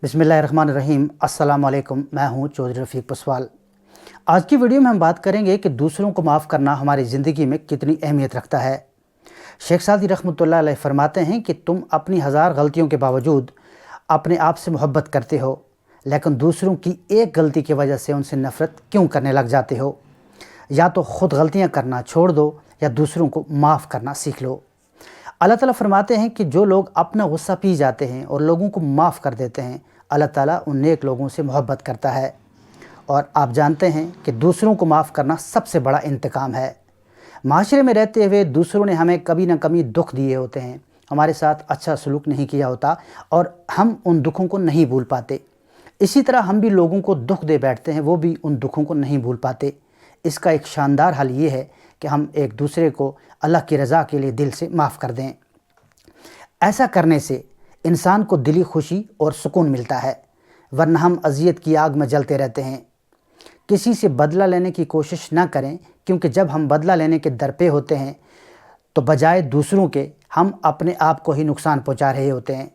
बिस्मिल्लाहिर्रहमानिर्रहीम। अस्सलाम वालेकुम। मैं हूं चौधरी रफ़ीक पसवाल। आज की वीडियो में हम बात करेंगे कि दूसरों को माफ़ करना हमारी ज़िंदगी में कितनी अहमियत रखता है। शेख सादी रहमतुल्लाह अलैह फरमाते हैं कि तुम अपनी हज़ार गलतियों के बावजूद अपने आप से मोहब्बत करते हो, लेकिन दूसरों की एक गलती की वजह से उनसे नफ़रत क्यों करने लग जाते हो। या तो ख़ुद गलतियाँ करना छोड़ दो या दूसरों को माफ़ करना सीख लो। अल्लाह ताला फरमाते हैं कि जो लोग अपना गुस्सा पी जाते हैं और लोगों को माफ़ कर देते हैं, अल्लाह ताला उन नेक लोगों से मोहब्बत करता है। और आप जानते हैं कि दूसरों को माफ़ करना सबसे बड़ा इंतकाम है। माशरे में रहते हुए दूसरों ने हमें कभी ना कभी दुख दिए होते हैं, हमारे साथ अच्छा सलूक नहीं किया होता और हम उन दुखों को नहीं भूल पाते। इसी तरह हम भी लोगों को दुख दे बैठते हैं, वो भी उन दुखों को नहीं भूल पाते। इसका एक शानदार हल ये है कि हम एक दूसरे को अल्लाह की रज़ा के लिए दिल से माफ़ कर दें। ऐसा करने से इंसान को दिली खुशी और सुकून मिलता है, वरना हम अज़ियत की आग में जलते रहते हैं। किसी से बदला लेने की कोशिश ना करें, क्योंकि जब हम बदला लेने के दर पे होते हैं तो बजाय दूसरों के हम अपने आप को ही नुकसान पहुंचा रहे होते हैं।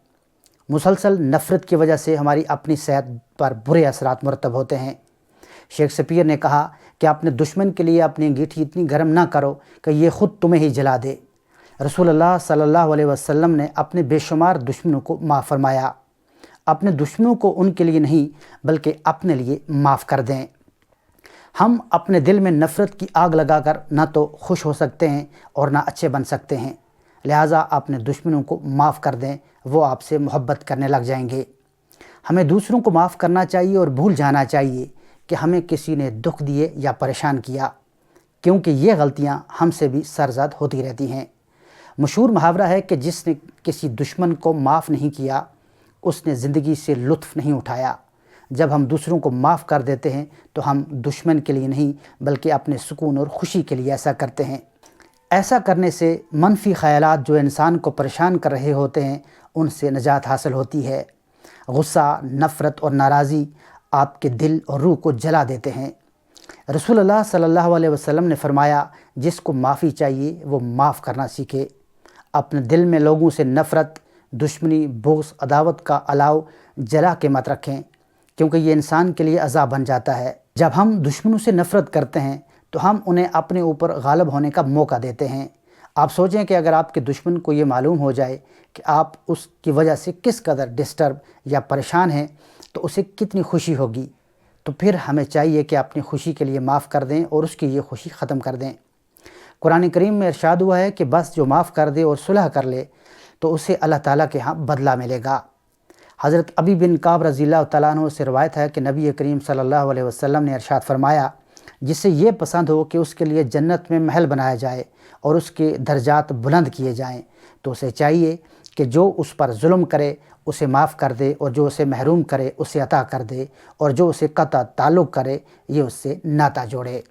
मुसलसल नफ़रत की वजह से हमारी अपनी सेहत पर बुरे असरात मुरतब होते हैं। शेख सपीर ने कहा कि अपने दुश्मन के लिए अपनी अंगीठी इतनी गर्म ना करो कि ये ख़ुद तुम्हें ही जला दे। रसूलुल्लाह सल्लल्लाहु अलैहि वसल्लम ने अपने बेशुमार दुश्मनों को माफ़ फरमाया। अपने दुश्मनों को उनके लिए नहीं बल्कि अपने लिए माफ़ कर दें। हम अपने दिल में नफ़रत की आग लगाकर ना तो खुश हो सकते हैं और ना अच्छे बन सकते हैं। लिहाजा अपने दुश्मनों को माफ़ कर दें, वो आपसे मोहब्बत करने लग जाएंगे। हमें दूसरों को माफ़ करना चाहिए और भूल जाना चाहिए कि हमें किसी ने दुख दिए या परेशान किया, क्योंकि ये गलतियाँ हमसे भी सरज़द होती रहती हैं। मशहूर मुहावरा है कि जिसने किसी दुश्मन को माफ़ नहीं किया उसने ज़िंदगी से लुत्फ़ नहीं उठाया। जब हम दूसरों को माफ़ कर देते हैं तो हम दुश्मन के लिए नहीं बल्कि अपने सुकून और ख़ुशी के लिए ऐसा करते हैं। ऐसा करने से मनफी ख़यालात जो इंसान को परेशान कर रहे होते हैं उनसे निजात हासिल होती है। गुस्सा, नफ़रत और नाराज़ी आपके दिल और रूह को जला देते हैं। रसूलुल्लाह सल्लल्लाहु अलैहि वसल्लम ने फरमाया, जिसको माफ़ी चाहिए वो माफ़ करना सीखे। अपने दिल में लोगों से नफ़रत, दुश्मनी, बुग़्ज़, अदावत का अलाव जला के मत रखें, क्योंकि ये इंसान के लिए अज़ाब बन जाता है। जब हम दुश्मनों से नफ़रत करते हैं तो हम उन्हें अपने ऊपर गालिब होने का मौका देते हैं। आप सोचें कि अगर आपके दुश्मन को ये मालूम हो जाए कि आप उसकी वजह से किस कदर डिस्टर्ब या परेशान हैं तो उसे कितनी खुशी होगी। तो फिर हमें चाहिए कि अपनी खुशी के लिए माफ़ कर दें और उसकी ये खुशी ख़त्म कर दें। कुरान करीम में इरशाद हुआ है कि बस जो माफ़ कर दे और सुलह कर ले तो उसे अल्लाह ताला के यहाँ बदला मिलेगा। हज़रत अबी बिन काब रज़ियल्लाहु तआला अन्हु से रवायत है कि नबी करीम सल्लल्लाहु अलैहि वसल्लम ने इरशाद फरमाया, जिसे ये पसंद हो कि उसके लिए जन्नत में महल बनाया जाए और उसके दर्जात बुलंद किए जाएँ, तो उसे चाहिए कि जो उस पर जुल्म करे उसे माफ़ कर दे और जो उसे महरूम करे उसे अता कर दे और जो उसे क़ता ताल्लुक़ करे ये उससे नाता जोड़े।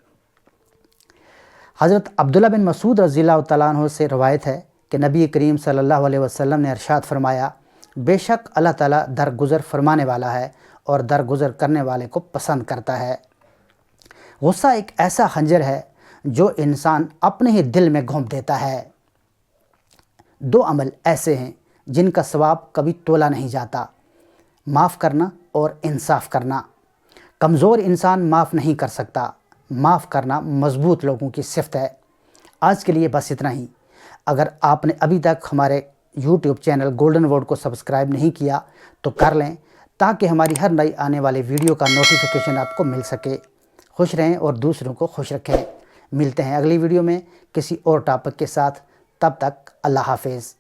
हज़रत अब्दुल्ला बिन मसूद रज़ियल्लाहु तआला अन्हु से रवायत है कि नबी करीम सल्लल्लाहु अलैहि वसल्लम ने इरशाद फरमाया, बेशक अल्लाह ताला दरगुज़र फरमाने वाला है और दरगुज़र करने वाले को पसंद करता है। गुस्सा एक ऐसा खंजर है जो इंसान अपने ही दिल में घोंप देता है। दो अमल ऐसे हैं जिनका सवाब कभी तोला नहीं जाता, माफ़ करना और इंसाफ करना। कमज़ोर इंसान माफ़ नहीं कर सकता, माफ़ करना मज़बूत लोगों की सिफ़त है। आज के लिए बस इतना ही। अगर आपने अभी तक हमारे YouTube चैनल गोल्डन वर्ड को सब्सक्राइब नहीं किया तो कर लें, ताकि हमारी हर नई आने वाली वीडियो का नोटिफिकेशन आपको मिल सके। खुश रहें और दूसरों को खुश रखें। मिलते हैं अगली वीडियो में किसी और टॉपिक के साथ। तब तक अल्लाह हाफ़िज़।